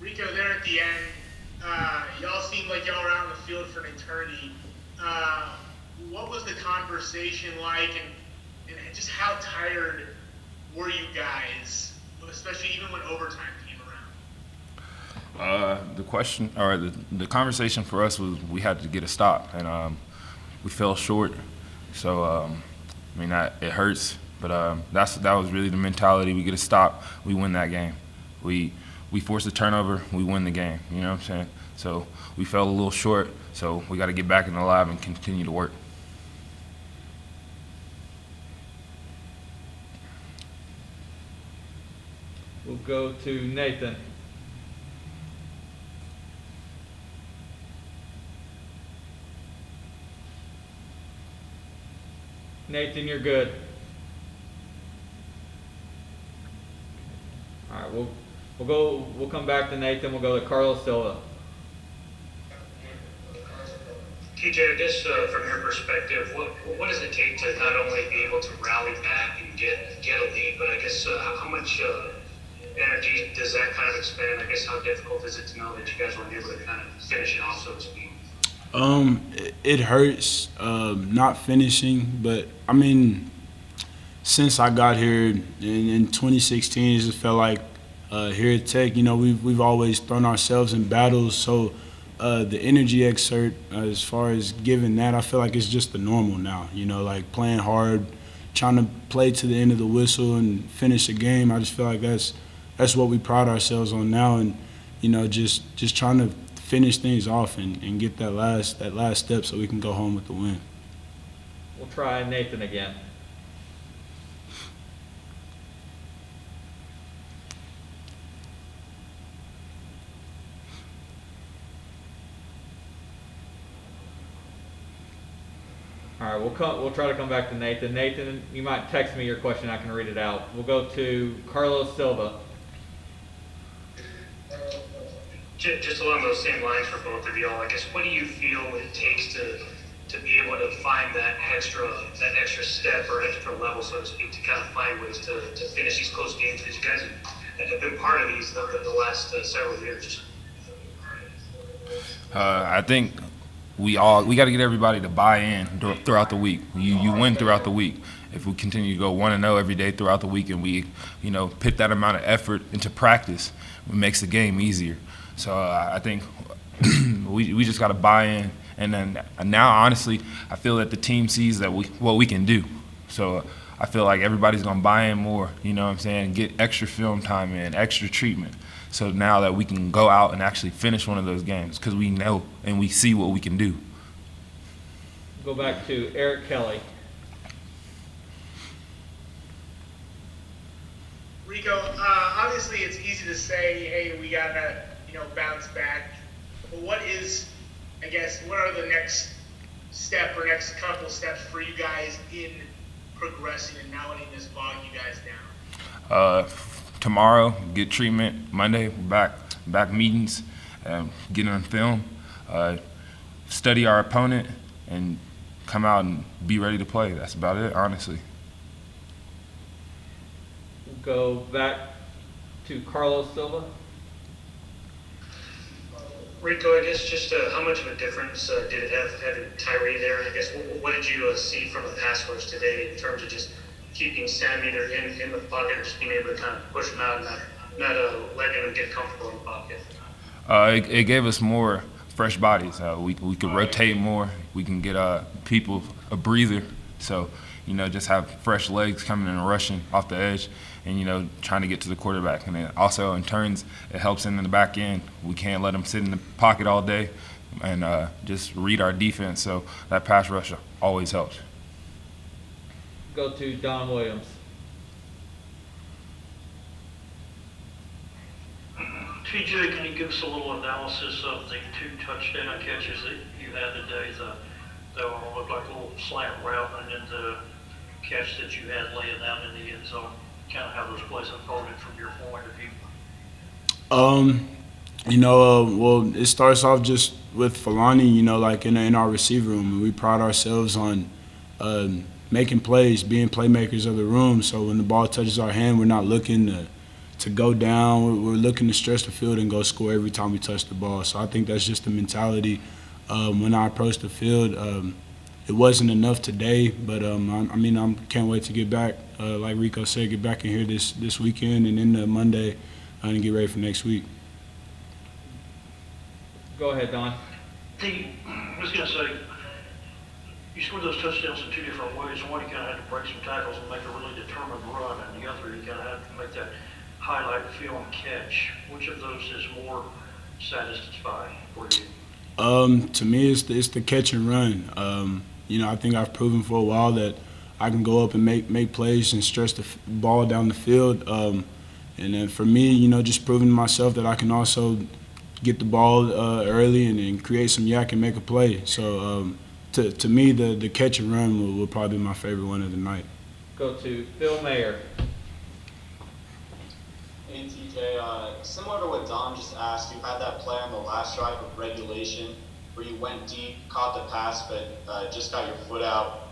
Rico, there at the end, y'all seemed like y'all were out in the field for an eternity. Uh, what was the conversation like, and just how tired were you guys, especially even when overtime came around? The question or the conversation for us was we had to get a stop, and we fell short. So I mean it hurts, but that was really the mentality. We get a stop, we win that game. We force a turnover, we win the game. You know what I'm saying? So we fell a little short. So we got to get back in the lab and continue to work. We'll go to Nathan. Nathan, you're good. All right, we'll come back to Nathan. We'll go to Carlos Silva. TJ, I guess from your perspective, what does it take to not only be able to rally back and get a lead, but I guess how much energy does that kind of expend? I guess how difficult is it to know that you guys weren't able to kind of finish it off, so to speak? It hurts not finishing, but I mean, since I got here in 2016, it just felt like here at Tech, you know, we've always thrown ourselves in battles, so the energy exert as far as giving that, I feel like it's just the normal now. You know, like playing hard, trying to play to the end of the whistle and finish a game. I just feel like that's what we pride ourselves on now, and you know, just trying to finish things off and get that last step so we can go home with the win. We'll try Nathan again. All right, we'll try to come back to Nathan. Nathan, you might text me your question. I can read it out. We'll go to Carlos Silva. Just along those same lines for both of y'all, I guess what do you feel it takes to be able to find that extra step or extra level, so to speak, to kind of find ways to finish these close games? Because you guys have been part of these the last several years. I think we got to get everybody to buy in throughout the week. You win throughout the week. If we continue to go 1-0 every day throughout the week, and we, you know, put that amount of effort into practice, it makes the game easier. So I think we just got to buy in, and then now honestly, I feel that the team sees that what we can do. So I feel like everybody's gonna buy in more. You know what I'm saying? Get extra film time in, extra treatment. So now that we can go out and actually finish one of those games, because we know and we see what we can do. Go back to Eric Kelly. Rico, obviously it's easy to say, hey, we gotta, bounce back. But what are the next step or next couple steps for you guys in progressing and not letting this bog you guys down? Tomorrow, get treatment. Monday, back meetings, get on film, study our opponent, and come out and be ready to play. That's about it, honestly. We'll go back to Carlos Silva. Rico, I guess just how much of a difference did it have having Tyree there? And I guess what did you see from the pass rush today in terms of just keeping Sam either in the pocket or just being able to kind of push him out and not letting him get comfortable in the pocket? It gave us more fresh bodies. We could rotate more. We can get people a breather. So, just have fresh legs coming and rushing off the edge and, trying to get to the quarterback. And then also in turns, it helps in the back end. We can't let them sit in the pocket all day and just read our defense. So that pass rush always helps. Go to Don Williams. TJ, can you give us a little analysis of the 2 touchdown catches that you had today? That one looked like a little slant route, and then the catch that you had laying down in the end zone, kind of how those plays unfolded from your point of view? Well, it starts off just with Falani, like in our receiver room. And we pride ourselves on making plays, being playmakers of the room. So when the ball touches our hand, we're not looking to go down. We're looking to stretch the field and go score every time we touch the ball. So I think that's just the mentality when I approach the field. It wasn't enough today, but I can't wait to get back. Like Rico said, get back in here this weekend and then Monday and get ready for next week. Go ahead, Don. I was going to say, you scored those touchdowns in two different ways. One, you kind of had to break some tackles and make a really determined run, and the other, you kind of had to make that highlight film catch. Which of those is more satisfying for you? To me, it's the catch and run. I think I've proven for a while that I can go up and make plays and stretch the ball down the field. And then for me, just proving to myself that I can also get the ball early and create some yak and make a play. So to me, the catch and run will probably be my favorite one of the night. Go to Phil Mayer. Hey, TJ, similar to what Don just asked, you had that play on the last drive of regulation where you went deep, caught the pass, but just got your foot out.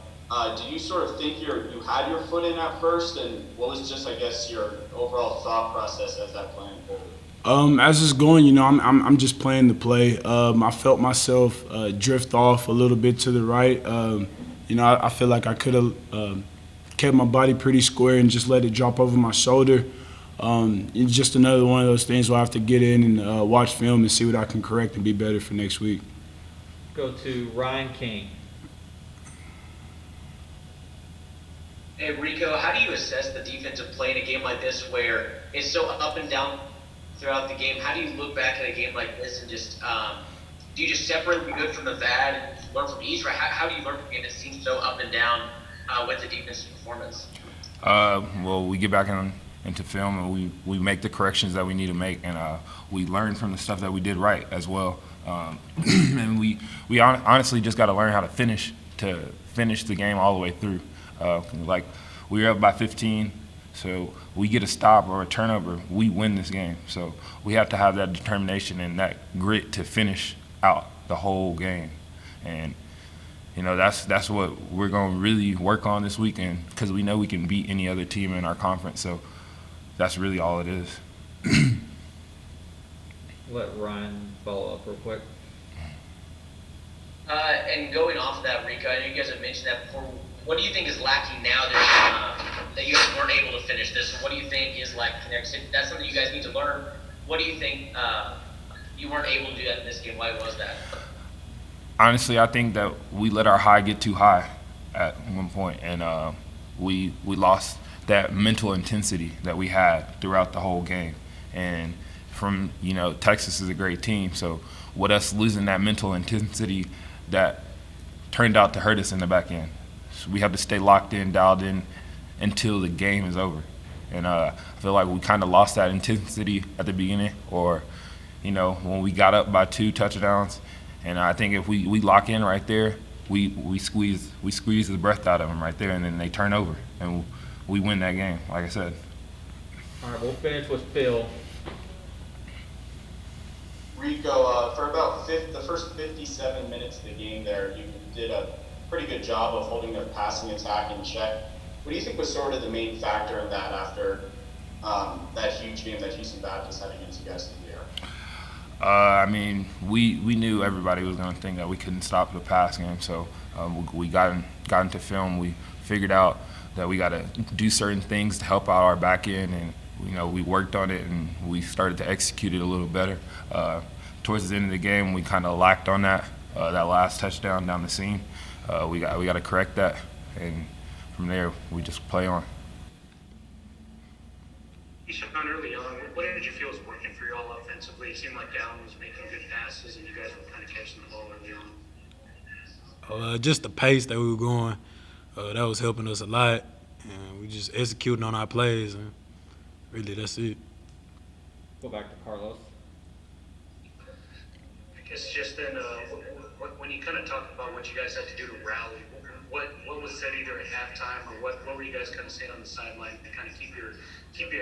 Did you sort of think you had your foot in at first, and what was just, I guess, your overall thought process as that play unfolded? As it's going, I'm just playing the play. I felt myself drift off a little bit to the right. I feel like I could have kept my body pretty square and just let it drop over my shoulder. It's just another one of those things where I have to get in and watch film and see what I can correct and be better for next week. Go to Ryan King. Hey, Rico, how do you assess the defensive play in a game like this where it's so up and down throughout the game? How do you look back at a game like this and just do you just separate the good from the bad, learn from each? Right? How do you learn from a game that seems so up and down with the defensive performance? Well, we get back into film and we make the corrections that we need to make, and we learn from the stuff that we did right as well. And we honestly just got to learn how to finish the game all the way through. Like we were up by 15, so we get a stop or a turnover, we win this game. So we have to have that determination and that grit to finish out the whole game. And that's what we're going to really work on this weekend, because we know we can beat any other team in our conference. So that's really all it is. Let Ryan follow up real quick. And going off of that, Rico, I know you guys have mentioned that before. What do you think is lacking now that you guys weren't able to finish this? What do you think is lacking next? If that's something you guys need to learn. What do you think you weren't able to do that in this game? Why was that? Honestly, I think that we let our high get too high at one point, and we lost that mental intensity that we had throughout the whole game. And from Texas is a great team, so with us losing that mental intensity, that turned out to hurt us in the back end. So we have to stay locked in, dialed in until the game is over. And I feel like we kind of lost that intensity at the beginning, or when we got up by 2 touchdowns. And I think if we lock in right there, we squeeze the breath out of them right there, and then they turn over, and we win that game, like I said. All right, we'll finish with Phil. Rico, for about the first 57 minutes of the game there, you did a pretty good job of holding their passing attack in check. What do you think was sort of the main factor in that after that huge game that Houston Baptist had against you guys in the year? We knew everybody was going to think that we couldn't stop the pass game, so we got into film. We figured out that we got to do certain things to help out our back end, and we worked on it, and we started to execute it a little better. Towards the end of the game, we kind of lacked on that last touchdown down the seam. We got to correct that, and from there we just play on. You said early on, what did you feel was working for you all offensively? It seemed like Allen was making good passes, and you guys were kind of catching the ball early on. Just the pace that we were going, that was helping us a lot, and we just executing on our plays, and really that's it. Go back to Carlos. I guess just then, when you kind of talk about what you guys had to do to rally, what was said either at halftime, or what were you guys kind of saying on the sideline to kind of keep your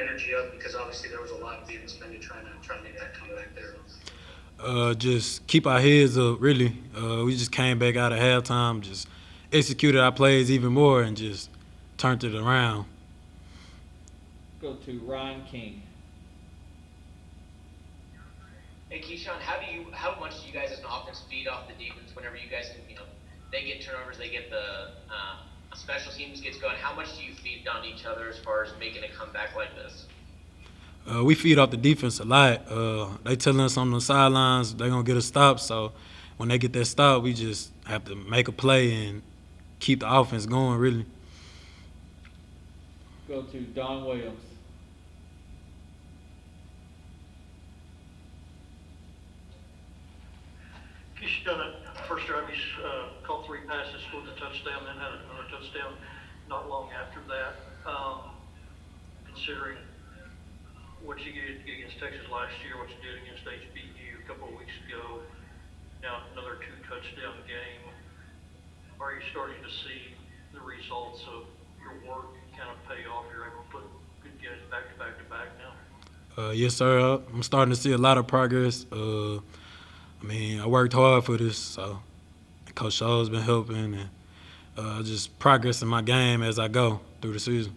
energy up, because obviously there was a lot being expended trying to make that comeback there. Just keep our heads up, really. We just came back out of halftime, just executed our plays even more, and just turned it around. Go to Ryan King. Hey Keyshawn, how much do you guys as an offense feed off the defense whenever you guys they get turnovers, they get the special teams gets going. How much do you feed on each other as far as making a comeback like this? We feed off the defense a lot. They telling us on the sidelines they're gonna get a stop. So when they get that stop, we just have to make a play and keep the offense going. Really. Go to Don Williams. He's done it. First drive, he's caught 3 passes, scored a touchdown, then had another touchdown not long after that. Considering what you did against Texas last year, what you did against HBU a couple of weeks ago, now another 2-touchdown game, are you starting to see the results of your work kind of pay off? You're able to put good guys back to back to back now? Yes, sir. I'm starting to see a lot of progress. I worked hard for this, so Coach Show's been helping and just progressing my game as I go through the season.